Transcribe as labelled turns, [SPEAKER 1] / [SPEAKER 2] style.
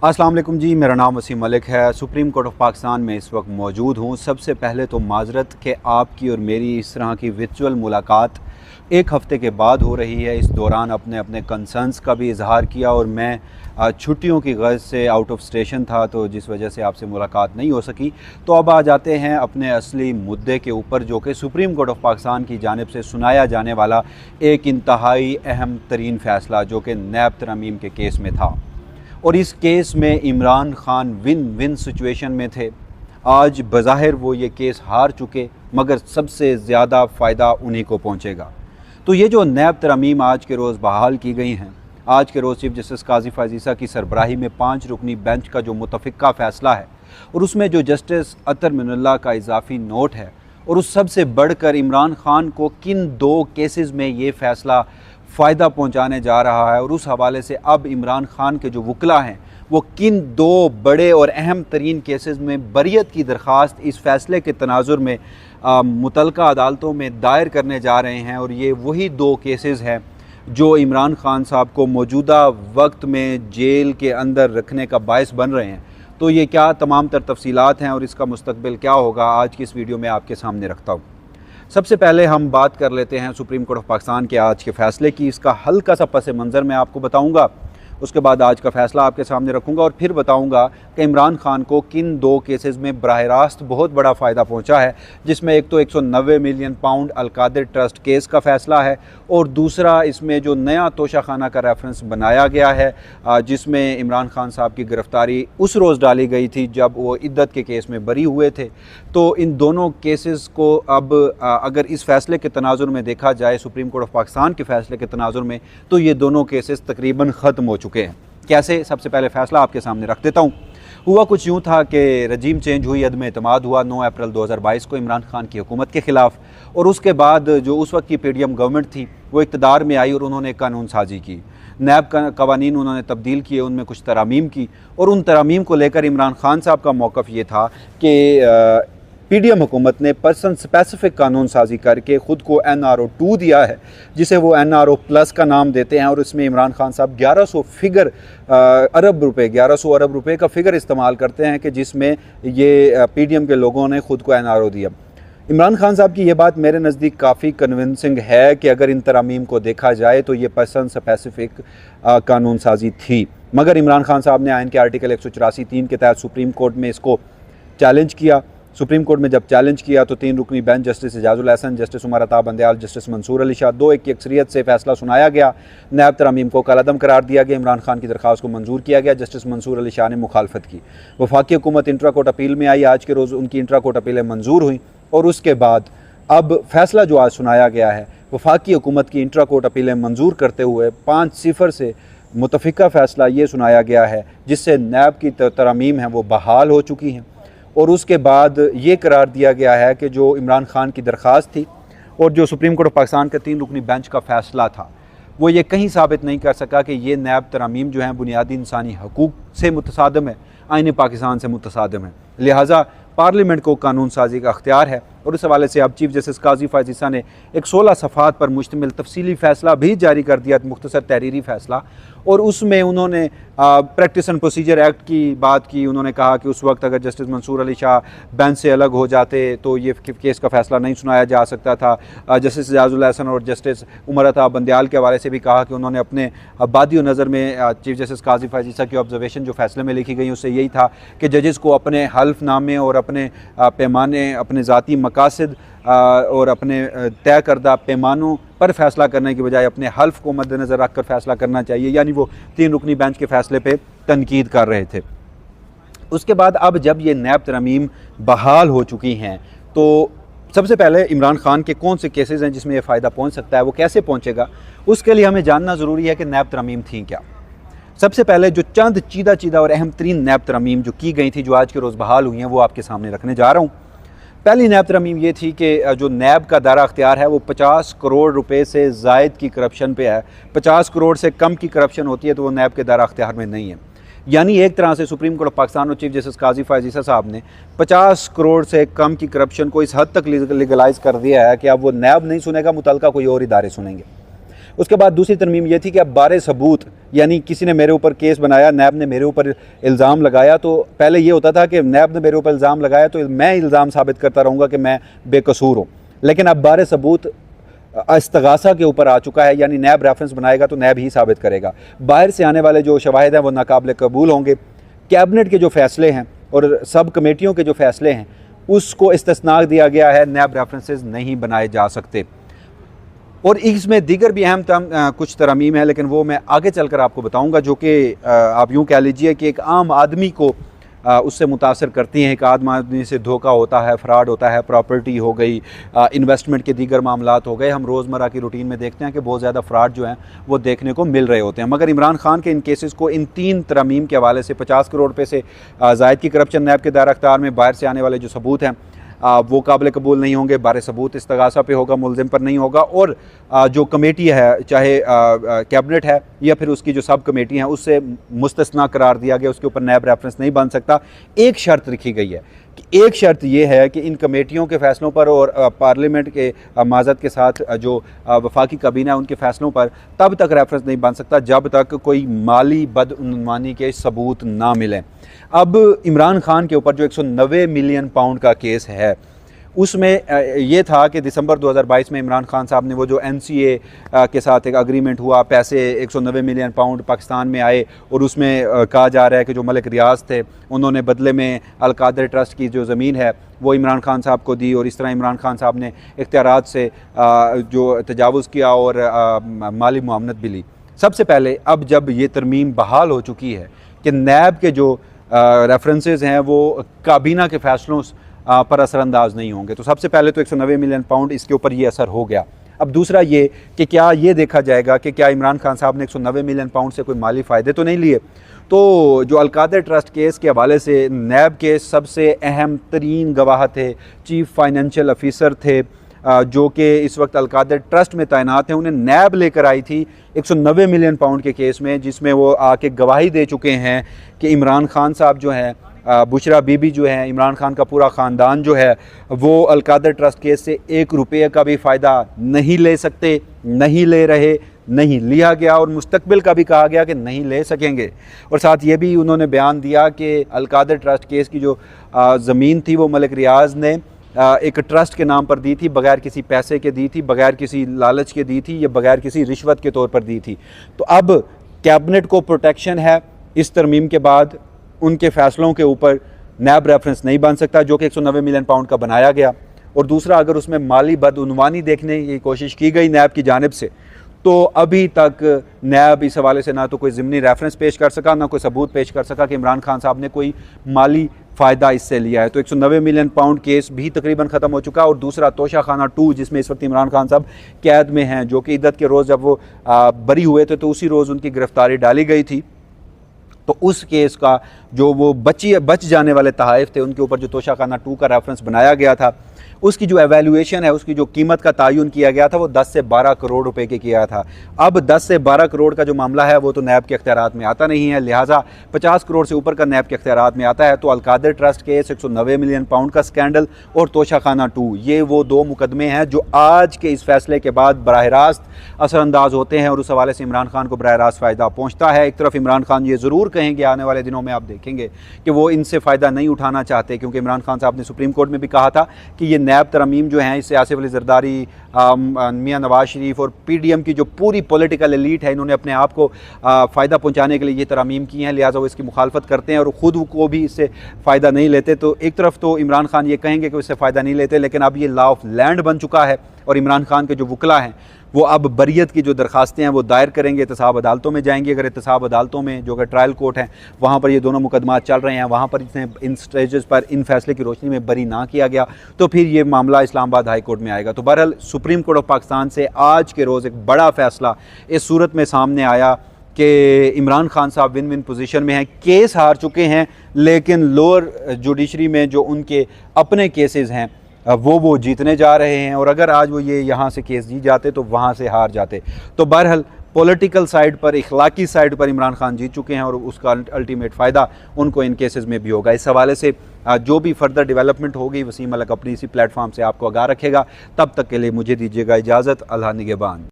[SPEAKER 1] अस्सलाम वालेकुम जी, मेरा नाम वसीम मलिक है। सुप्रीम कोर्ट ऑफ पाकिस्तान में इस वक्त मौजूद हूँ। सबसे पहले तो माजरत कि आपकी और मेरी इस तरह की वर्चुअल मुलाकात एक हफ़्ते के बाद हो रही है। इस दौरान अपने अपने कंसर्न्स का भी इजहार किया और मैं छुट्टियों की गर्ज से आउट ऑफ स्टेशन था, तो जिस वजह से आपसे मुलाकात नहीं हो सकी। तो अब आ जाते हैं अपने असली मुद्दे के ऊपर, जो कि सुप्रीम कोर्ट ऑफ पाकिस्तान की जानिब से सुनाया जाने वाला एक इंतहाई अहम तरीन फ़ैसला, जो कि नैब तरमीम के केस में था। और इस केस में Imran Khan win win situation में थे। आज बज़ाहिर वो ये केस हार चुके, मगर सबसे ज़्यादा फ़ायदा उन्हीं को पहुँचेगा। तो ये जो नैब तरमीम आज के रोज़ बहाल की गई हैं, आज के रोज़ चीफ जस्टिस काजी फ़ाज़ की सरबराही में 5 रुकनी बेंच का जो मुतफ़िक़ा फ़ैसला है, और उसमें जो जस्टिस अतर मिनुल्लाह का इजाफ़ी नोट है, और उस सब से बढ़कर इमरान खान को किन 2 केसेस में ये फ़ैसला फ़ायदा पहुंचाने जा रहा है, और उस हवाले से अब इमरान खान के जो वकला हैं वो किन 2 बड़े और अहम तरीन केसेस में बरियत की दरख्वास्त इस फ़ैसले के तनाजुर में मुतल्लिका अदालतों में दायर करने जा रहे हैं। और ये वही 2 केसेस हैं जो इमरान खान साहब को मौजूदा वक्त में जेल के अंदर रखने का बायस बन रहे हैं। तो ये क्या तमाम तर तफसीलात हैं और इसका मुस्तकबिल क्या होगा, आज की इस वीडियो में आपके सामने रखता हूँ। सबसे पहले हम बात कर लेते हैं सुप्रीम कोर्ट ऑफ पाकिस्तान के आज के फ़ैसले की। इसका हल्का सा पस मंज़र मैं आपको बताऊंगा, उसके बाद आज का फ़ैसला आपके सामने रखूंगा और फिर बताऊंगा कि इमरान खान को किन 2 केसेस में बराह रास्त बहुत बड़ा फ़ायदा पहुंचा है, जिसमें एक तो 190 million pound Al-Qadir trust case का फ़ैसला है, और दूसरा इसमें जो नया तोशाखाना का रेफरेंस बनाया गया है, जिसमें इमरान खान साहब की गिरफ़्तारी उस रोज़ डाली गई थी जब वो इद्दत के केस में बरी हुए थे। तो इन दोनों केसेस को अब अगर इस फ़ैसले के तनाजुर में देखा जाए, सुप्रीम कोर्ट ऑफ पाकिस्तान के फ़ैसले के तनाजुर में, तो ये दोनों केसेस तकरीबन ख़त्म हो चुके हैं। कैसे? सबसे पहले फ़ैसला आपके सामने रख देता हूँ। हुआ कुछ यूँ था कि रजीम चेंज हुई, अदम एतमाद हुआ 9 अप्रैल 2022 को इमरान खान की हुकूमत के ख़िलाफ़, और उसके बाद जो उस वक्त की पीडीएम गवर्नमेंट थी वो इक़्तिदार में आई और उन्होंने कानून साजी की। नैब कवानीन उन्होंने तब्दील किए, उनमें कुछ तरामीम की, और उन तरामीम को लेकर इमरान खान साहब का मौक़िफ़ ये था कि पीडीएम हुकूमत ने पर्सन स्पेसिफिक कानून साजी करके ख़ुद को NRO 2 दिया है, जिसे वो NRO प्लस का नाम देते हैं। और इसमें इमरान खान साहब 1100 अरब रुपए का फ़िगर इस्तेमाल करते हैं कि जिसमें ये पीडीएम के लोगों ने ख़ुद को NRO दिया। इमरान खान साहब की ये बात मेरे नज़दीक काफ़ी कन्विंसिंग है कि अगर इन तरामीम को देखा जाए तो ये पर्सन स्पेसिफिक कानून साजी थी। मगर इमरान खान साहब ने आइन के आर्टिकल 184(3) के तहत सुप्रीम कोर्ट में इसको चैलेंज किया। सुप्रीम कोर्ट में जब चैलेंज किया तो 3 रुकनी bench justice Ijazul Hasan, justice Umar Ata Bandial, justice Mansoor Ali Shah 2-1 की अक्सरियत से फ़ैसला सुनाया गया। नैब तरमीम को कलअदम करार दिया गया। इमरान खान की दरख्वास्त को मंजूर किया गया। जस्टिस मंसूर अली शाह ने मुखालफत की। वफाकी हुकूमत इंट्रा कोर्ट अपील में आई। आज के रोज़ उनकी इंट्रा कोर्ट अपीलें मंजूर हुई, और उसके बाद अब फ़ैसला जो आज सुनाया गया है, वफाकी हुकूमत की इंट्रा कोर्ट अपीलें मंजूर करते हुए 5-0 से मुतफ़िक़ा फ़ैसला ये सुनाया गया है, जिससे नैब की तरामीम हैं वो बहाल हो चुकी हैं। और उसके बाद ये करार दिया गया है कि जो इमरान खान की दरख्वास्त थी और जो सुप्रीम कोर्ट ऑफ पाकिस्तान के 3 रुकनी बेंच का फ़ैसला था, वो ये कहीं साबित नहीं कर सका कि ये नैब तरामीम जो हैं बुनियादी इंसानी हकूक़ से मुतसादम है, आइन पाकिस्तान से मुतसादम है। लिहाजा पार्लियामेंट को कानून साजी का अख्तियार है। और इस हवाले से अब चीफ जस्टिस काजी फ़ाज़ ने एक 16 सफ़ात पर मुश्तमिल तफसीली फ़ैसला भी जारी कर दिया, मुख्तसर तहरीरी फ़ैसला, और उसमें उन्होंने प्रैक्टिस एंड प्रोसीजर एक्ट की बात की। उन्होंने कहा कि उस वक्त अगर जस्टिस मंसूर अली शाह बेंच से अलग हो जाते तो ये केस का फ़ैसला नहीं सुनाया जा सकता था। जस्टिस एजाजुल हसन और जस्टिस उमर अता बंदयाल के हवाले से भी कहा कि उन्होंने अपने बादियो नज़र में चीफ जस्टिस काजी फ़ाज़ की ऑब्जर्वेशन जो फ़ैसले में लिखी गई उससे यही था कि जजेस को अपने हल्फनामे और अपने पैमाने, अपने ज़ाती मकासद और अपने तय करदा पैमानों पर फ़ैसला करने की बजाय अपने हल्फ को मद्देनज़र रख कर फ़ैसला करना चाहिए। यानी वो 3 रुकनी बेंच के फ़ैसले पे तनकीद कर रहे थे। उसके बाद अब जब ये नैब तरमीम बहाल हो चुकी हैं, तो सबसे पहले इमरान खान के कौन से केसेस हैं जिसमें ये फ़ायदा पहुँच सकता है, वो कैसे पहुँचेगा, उसके लिए हमें जानना ज़रूरी है कि नैब तरमीम थी क्या। सबसे पहले जो चंद चीदा और अहम तरीन नैब तरमीम जो की गई थी, जो आज के रोज़ बहाल हुई हैं, वो आपके सामने रखने जा रहा हूँ। पहली नैब तरमीम ये थी कि जो नैब का दायरा अख्तियार है वो 50 करोड़ रुपए से ज़ायद की करप्शन पे है। 50 करोड़ से कम की करप्शन होती है तो वो नैब के दायरा अख्तियार में नहीं है। यानी एक तरह से सुप्रीम कोर्ट ऑफ पाकिस्तान और चीफ जस्टिस काजी फ़ाज़ साहब ने 50 करोड़ से कम की करप्शन को इस हद तक लीगलाइज़ कर दिया है कि अब वो नैब नहीं सुनेगा, मुतल्लिका कोई और इदारे सुनेंगे। उसके बाद दूसरी तरमीम ये थी कि अब बारे सबूत, यानी किसी ने मेरे ऊपर केस बनाया, नैब ने मेरे ऊपर इल्ज़ाम लगाया, तो पहले ये होता था कि नैब ने मेरे ऊपर इल्ज़ाम लगाया तो मैं इल्ज़ाम साबित करता रहूँगा कि मैं बेकसूर हूँ, लेकिन अब बारे सबूत इस्तगासा के ऊपर आ चुका है, यानी नैब रेफरेंस बनाएगा तो नैब ही साबित करेगा। बाहर से आने वाले जो शवाहिद हैं वो नाकाबिल कबूल होंगे। कैबिनेट के जो फैसले हैं और सब कमेटियों के जो फैसले हैं उसको इस्तिस्ना दिया गया है, नैब रेफरेंसेस नहीं बनाए जा सकते। और इसमें दीगर भी अहम कुछ तरमीम है, लेकिन वो मैं आगे चलकर आपको बताऊंगा, जो कि आप यूँ कह लीजिए कि एक आम आदमी को उससे मुतासर करती हैं। एक आम आदमी से धोखा होता है, फ्रॉड होता है, प्रॉपर्टी हो गई, इन्वेस्टमेंट के दीगर मामलात हो गए। हम रोज़मर्रा की रूटीन में देखते हैं कि बहुत ज़्यादा फ्रॉड जो हैं वो देखने को मिल रहे होते हैं। मगर इमरान खान के इन केसेस को इन 3 तरमीम के हवाले से 50 करोड़ रुपये से ज़ायद की करप्शन नैब के दायरा अख्तियार में, बाहर से आने वाले जो सबूत हैं वो काबिल कबूल नहीं होंगे, बारे सबूत इस्तगासा पे होगा, मुलजिम पर नहीं होगा, और जो कमेटी है, चाहे कैबिनेट है या फिर उसकी जो सब कमेटी हैं, उससे मुस्तस्ना करार दिया गया, उसके ऊपर नैब रेफरेंस नहीं बन सकता। एक शर्त रखी गई है कि एक शर्त ये है कि इन कमेटियों के फ़ैसलों पर और पार्लियामेंट के माज़रत के साथ जो वफाकी काबीना है उनके फ़ैसलों पर तब तक रेफरेंस नहीं बन सकता जब तक कोई माली बदउनवानी के सबूत ना मिलें। अब इमरान खान के ऊपर जो 190 मिलियन पाउंड का केस है उसमें ये था कि दिसंबर 2022 में इमरान खान साहब ने वो जो NCA के साथ एक अग्रीमेंट हुआ, पैसे 190 मिलियन पाउंड पाकिस्तान में आए और उसमें कहा जा रहा है कि जो मलिक रियाज थे उन्होंने बदले में अलकादर ट्रस्ट की जो ज़मीन है वो इमरान खान साहब को दी, और इस तरह इमरान खान साहब ने इख्तियारात से जो तजावुज़ किया और माली मुआवनत भी ली। सबसे पहले अब जब ये तरमीम बहाल हो चुकी है कि नैब के जो रेफरेंसेस हैं वो काबीना के फ़ैसलों पर असरअंदाज नहीं होंगे, तो सबसे पहले तो 190 मिलियन पाउंड इसके ऊपर ये असर हो गया। अब दूसरा ये कि क्या ये देखा जाएगा कि क्या इमरान खान साहब ने 190 मिलियन पाउंड से कोई माली फ़ायदे तो नहीं लिए। तो जो अलकादर ट्रस्ट केस के हवाले से नैब के सबसे अहम तरीन गवाह थे, चीफ फाइनेंशियल ऑफिसर थे, जो कि इस वक्त अलकादर ट्रस्ट में तैनात हैं, उन्हें नैब लेकर आई थी 190 मिलियन पाउंड के केस में, जिसमें वो आके गवाही दे चुके हैं कि इमरान खान साहब जो हैं, बुशरा बीबी जो है, इमरान खान का पूरा ख़ानदान जो है वो अलकादर ट्रस्ट केस से 1 रुपये का भी फ़ायदा नहीं ले सकते, नहीं ले रहे, नहीं लिया गया, और मुस्तकबिल का भी कहा गया कि नहीं ले सकेंगे। और साथ ये भी उन्होंने बयान दिया कि अलकादर ट्रस्ट केस की जो ज़मीन थी वो मलिक रियाज ने एक ट्रस्ट के नाम पर दी थी, बगैर किसी पैसे के दी थी, बगैर किसी लालच के दी थी, या बगैर किसी रिश्वत के तौर पर दी थी। तो अब कैबिनेट को प्रोटेक्शन है, इस तरमीम के बाद उनके फ़ैसलों के ऊपर नैब रेफरेंस नहीं बन सकता, जो कि 190 मिलियन पाउंड का बनाया गया। और दूसरा, अगर उसमें माली बदउनवानी देखने की कोशिश की गई नैब की जानिब से, तो अभी तक नैब इस हवाले से ना तो कोई ज़िमनी रेफरेंस पेश कर सका, ना कोई सबूत पेश कर सका कि इमरान खान साहब ने कोई माली फ़ायदा इससे लिया है। तो 190 मिलियन पाउंड केस भी तकरीबन ख़त्म हो चुका। और दूसरा, तोशा खाना 2, जिसमें इस वक्त इमरान खान साहब कैद में हैं, जो कि ईद के रोज़ जब वो बरी हुए थे तो उसी रोज़ उनकी गिरफ़्तारी डाली गई थी। तो उस केस का जो वो बच जाने वाले तहाइफ थे उनके ऊपर जो तोशा खाना 2 का रेफरेंस बनाया गया था, उसकी जो एवेल्यूएशन है, उसकी जो कीमत का तयन किया गया था वो 10 से 12 करोड़ रुपए के किया था। अब 10 से 12 करोड़ का जो मामला है वो तो नैब के अख्तियारात में आता नहीं है, लिहाजा 50 करोड़ से ऊपर का नैब के अख्तियारात में आता है। तो Al-Qadir trust case, 190 million pound का स्कैंडल और तोशा खाना 2, ये वो 2 मुकदमे हैं जो आज के इस फैसले के बाद बराह रास्त असरअंदाज होते हैं, और उस हवाले से इमरान खान को बराह रास्त फ़ायदा पहुँचता है। एक तरफ इमरान खान ये ज़रूर कहेंगे आने वाले दिनों में, आप देखेंगे कि वो इनसे फ़ायदा नहीं उठाना चाहते, क्योंकि इमरान खान साहब ने सुप्रीम कोर्ट में भी कहा था कि ये नैब तरमीम जो हैं, इससे आसिफ अली जरदारी, मियां नवाज शरीफ और PDM की जो पूरी पॉलिटिकल एलीट है, इन्होंने अपने आप को फ़ायदा पहुंचाने के लिए ये तरमीम की हैं, लिहाजा वो इसकी मुखालफत करते हैं और ख़ुद को भी इससे फ़ायदा नहीं लेते। तो एक तरफ तो इमरान खान ये कहेंगे कि इससे फ़ायदा नहीं लेते, लेकिन अब ये लॉ ऑफ लैंड बन चुका है और इमरान खान के जो वकला हैं वो अब बरियत की जो दरखास्तें हैं वो दायर करेंगे, एहतसाब अदालतों में जाएंगे। अगर एहतसाब अदालतों में, जो कि ट्रायल कोर्ट हैं, वहाँ पर ये दोनों मुकदमात चल रहे हैं, वहाँ पर इन स्टेजेस पर इन फैसले की रोशनी में बरी ना किया गया तो फिर ये मामला इस्लामाबाद हाई कोर्ट में आएगा। तो बहरहाल सुप्रीम कोर्ट ऑफ पाकिस्तान से आज के रोज़ एक बड़ा फ़ैसला इस सूरत में सामने आया कि इमरान खान साहब विन विन पोजीशन में हैं, केस हार चुके हैं, लेकिन लोअर जुडिशरी में जो उनके अपने केसेस हैं वो जीतने जा रहे हैं। और अगर आज वो ये यहाँ से केस जीत जाते तो वहाँ से हार जाते। तो बहरहाल पॉलिटिकल साइड पर, इखलाकी साइड पर इमरान खान जीत चुके हैं और उसका अल्टीमेट फ़ायदा उनको इन केसेस में भी होगा। इस हवाले से जो भी फर्दर डेवलपमेंट होगी वसीम मलिक अपनी इसी प्लेटफॉर्म से आपको आगाह रखेगा। तब तक के लिए मुझे दीजिएगा इजाज़त। अल्लाह निगहबान।